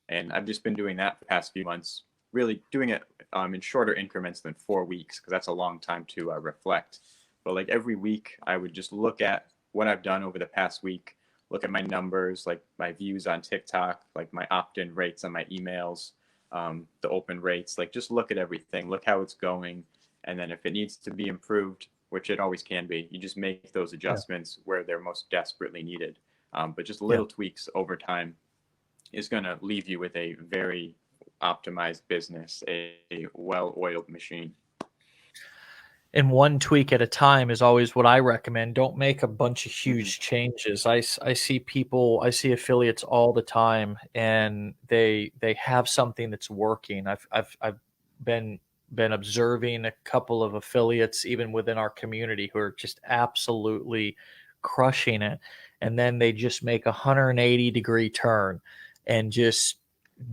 And I've just been doing that the past few months, really doing it in shorter increments than 4 weeks, because that's a long time to reflect. But like every week, I would just look at what I've done over the past week, look at my numbers, like my views on TikTok, like my opt-in rates on my emails, the open rates, like just look at everything, look how it's going. And then if it needs to be improved, which it always can be, you just make those adjustments where they're most desperately needed. But just little tweaks over time is going to leave you with a very optimized business, a well-oiled machine. And one tweak at a time is always what I recommend. Don't make a bunch of huge changes. I see people, I see affiliates all the time, and they have something that's working. I've been observing a couple of affiliates even within our community who are just absolutely crushing it, and then they just make a 180-degree turn and just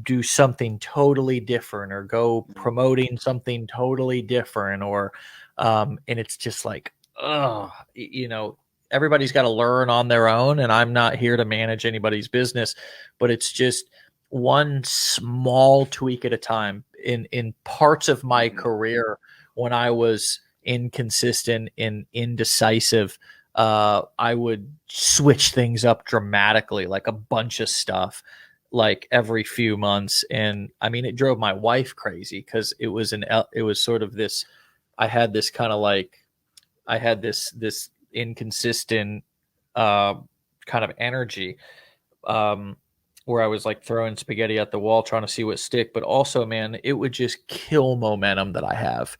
do something totally different, or go promoting something totally different, or and it's just like, oh, you know, everybody's got to learn on their own, and I'm not here to manage anybody's business, but it's just one small tweak at a time. In parts of my career, when I was inconsistent and indecisive, I would switch things up dramatically, like a bunch of stuff, like every few months. And I mean, it drove my wife crazy, because it was sort of this, I had this kind of like, I had this inconsistent kind of energy, where I was like throwing spaghetti at the wall trying to see what stick, but also, man, it would just kill momentum that I have.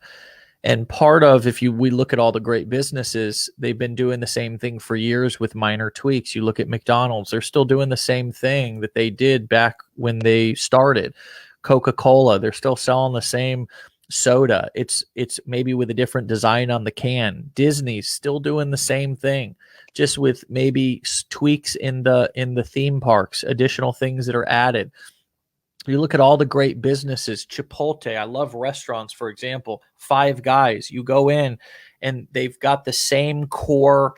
And part of, we look at all the great businesses, they've been doing the same thing for years with minor tweaks. You look at McDonald's, they're still doing the same thing that they did back when they started. Coca-Cola, they're still selling the same soda. It's maybe with a different design on the can. Disney's still doing the same thing, just with maybe tweaks in the theme parks, additional things that are added. You look at all the great businesses, Chipotle. I love restaurants, for example. Five Guys. You go in and they've got the same core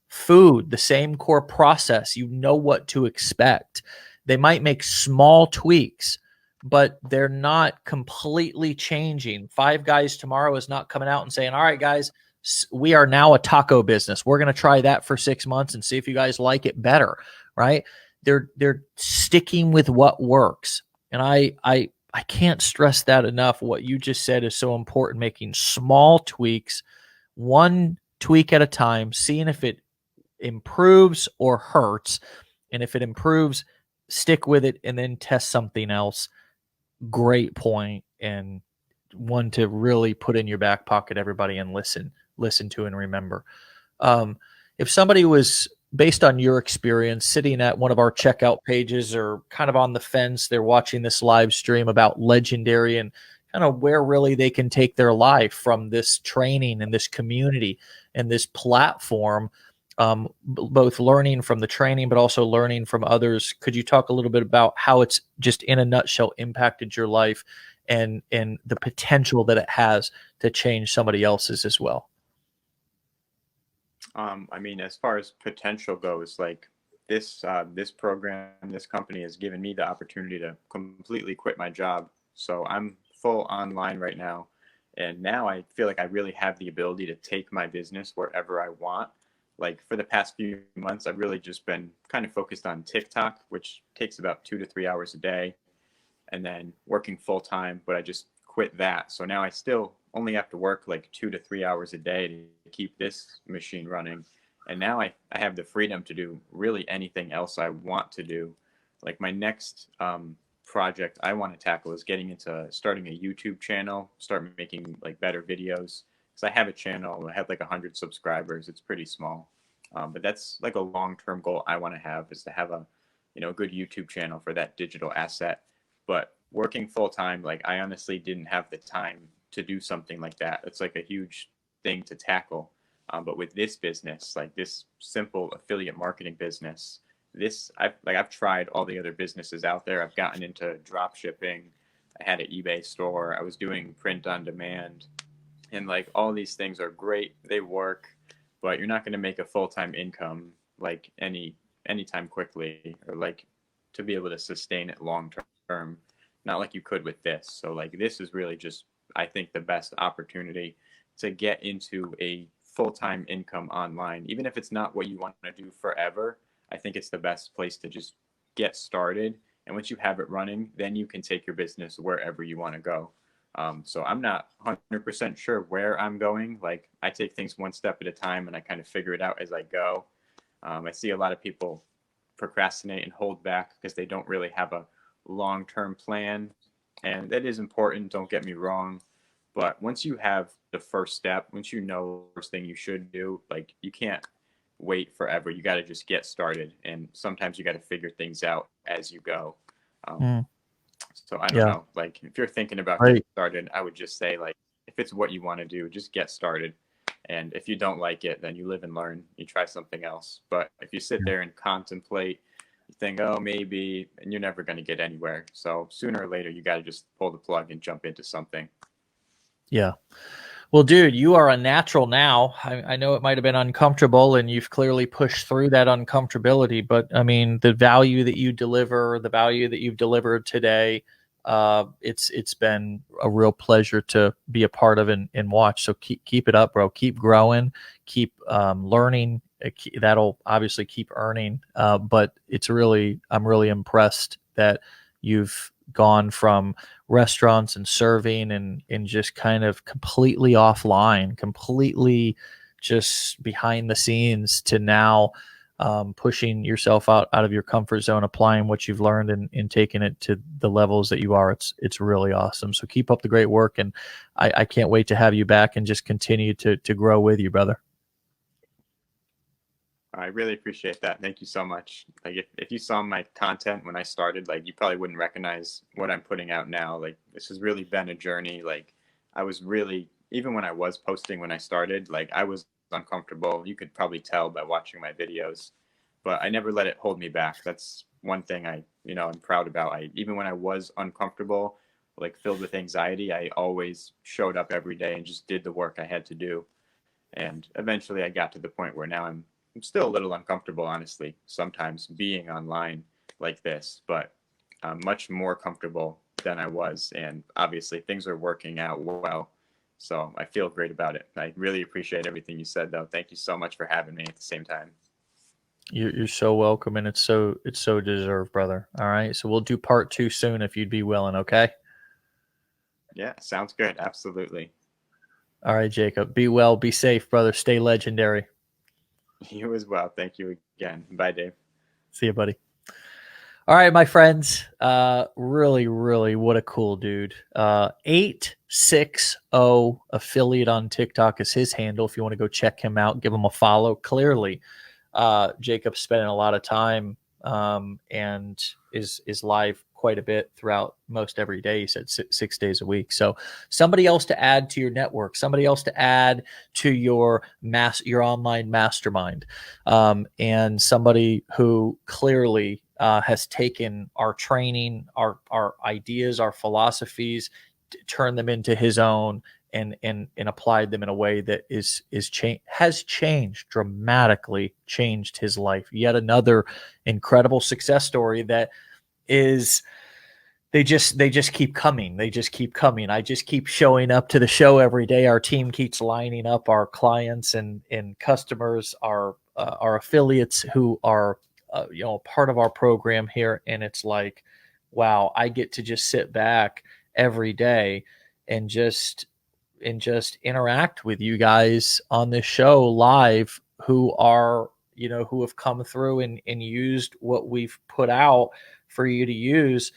food, the same core process. You know what to expect. They might make small tweaks, but they're not completely changing. Five Guys tomorrow is not coming out and saying, all right, guys, we are now a taco business. We're going to try that for 6 months and see if you guys like it better, right? They're sticking with what works. And I can't stress that enough. What you just said is so important, making small tweaks, one tweak at a time, seeing if it improves or hurts. And if it improves, stick with it and then test something else. Great point. and one to really put in your back pocket, everybody, and listen to and remember. Um, if somebody was, based on your experience, sitting at one of our checkout pages or kind of on the fence, they're watching this live stream about Legendary and kind of where really they can take their life from this training and this community and this platform, both learning from the training, but also learning from others. Could you talk a little bit about how it's just in a nutshell impacted your life and the potential that it has to change somebody else's as well? I mean, as far as potential goes, like this program, this company has given me the opportunity to completely quit my job. So I'm full online right now, and now I feel like I really have the ability to take my business wherever I want. Like for the past few months, I've really just been kind of focused on TikTok, which takes about 2 to 3 hours a day, and then working full time, but I just quit that. So now I still only have to work like 2 to 3 hours a day to keep this machine running. And now I have the freedom to do really anything else I want to do. Like my next project I want to tackle is getting into starting a YouTube channel, start making like better videos. Because I have a channel, I have like 100 subscribers. It's pretty small. But that's like a long-term goal I want to have, is to have a, good YouTube channel for that digital asset. But working full time, like I honestly didn't have the time to do something like that. It's like a huge thing to tackle. But with this business, like this simple affiliate marketing business, I've tried all the other businesses out there. I've gotten into drop shipping. I had an eBay store. I was doing print on demand, and like all these things are great. They work, but you're not going to make a full time income like anytime quickly, or like to be able to sustain it long term, not like you could with this. So like this is really just, I think, the best opportunity to get into a full-time income online. Even if it's not what you want to do forever, I think it's the best place to just get started. And once you have it running, then you can take your business wherever you want to go. So I'm not 100% sure where I'm going. Like I take things one step at a time and I kind of figure it out as I go. I see a lot of people procrastinate and hold back because they don't really have a long-term plan, and that is important, don't get me wrong, but once you have the first step, once you know the first thing you should do, like you can't wait forever. You got to just get started, and sometimes you got to figure things out as you go. um, Mm, so I don't yeah, know, like if you're thinking about getting right. started, I would just say, like, if it's what you want to do, just get started. And if you don't like it, then you live and learn, you try something else. But if you sit there and contemplate, you think, oh, maybe, and you're never going to get anywhere. So sooner or later, you got to just pull the plug and jump into something. Yeah. Well, dude, you are a natural now. I know it might have been uncomfortable, and you've clearly pushed through that uncomfortability. But I mean, the value that you deliver, the value that you've delivered today, it's been a real pleasure to be a part of and watch. So keep it up, bro. Keep growing, keep learning. That'll obviously keep earning. But I'm really impressed that you've gone from restaurants and serving and just kind of completely offline, completely just behind the scenes, to now pushing yourself out of your comfort zone, applying what you've learned and taking it to the levels that you are. It's really awesome. So keep up the great work, and I can't wait to have you back and just continue to grow with you, brother. I really appreciate that. Thank you so much. Like if you saw my content when I started, like you probably wouldn't recognize what I'm putting out now. Like this has really been a journey. Like I was really, even when I was posting when I started, like I was uncomfortable. You could probably tell by watching my videos, but I never let it hold me back. That's one thing I'm proud about. Even when I was uncomfortable, like filled with anxiety, I always showed up every day and just did the work I had to do. And eventually I got to the point where now I'm still a little uncomfortable, honestly, sometimes being online like this, but I'm much more comfortable than I was. And obviously things are working out well. So I feel great about it. I really appreciate everything you said, though. Thank you so much for having me at the same time. You're so welcome, and it's so deserved, brother. All right, so we'll do part two soon if you'd be willing. Okay. Yeah, sounds good. Absolutely. All right, Jacob. Be well, be safe, brother. Stay legendary. You as well. Thank you again. Bye, Dave. See you, buddy. All right, my friends. Really, really, what a cool dude. 860 affiliate on TikTok is his handle. If you want to go check him out, give him a follow. Clearly, Jacob's spending a lot of time and is live quite a bit throughout most every day. He said 6 days a week. So somebody else to add to your network, somebody else to add to your online mastermind, and somebody who clearly has taken our training, our ideas, our philosophies, turned them into his own, and applied them in a way that has changed dramatically, changed his life. Yet another incredible success story that is they just keep coming. They just keep coming. I just keep showing up to the show every day. Our team keeps lining up. Our clients and customers, our affiliates who are part of our program here, and it's like, wow, I get to just sit back every day and just interact with you guys on this show live, who are who have come through and used what we've put out for you to use,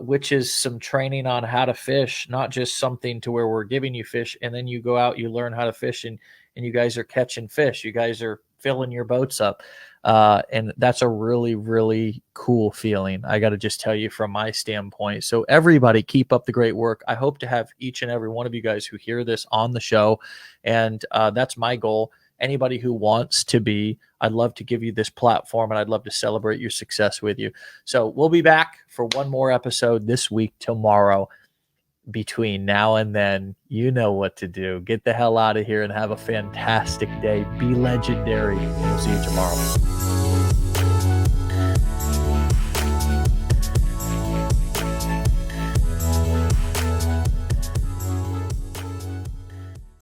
which is some training on how to fish, not just something to where we're giving you fish and then you go out, you learn how to fish, and you guys are catching fish, you guys are filling your boats up. And that's a really, really cool feeling, I got to just tell you, from my standpoint. So everybody, keep up the great work. I hope to have each and every one of you guys who hear this on the show. And that's my goal. Anybody who wants to be, I'd love to give you this platform, and I'd love to celebrate your success with you. So we'll be back for one more episode this week, tomorrow. Between now and then, you know what to do. Get the hell out of here and have a fantastic day. Be legendary. We'll see you tomorrow.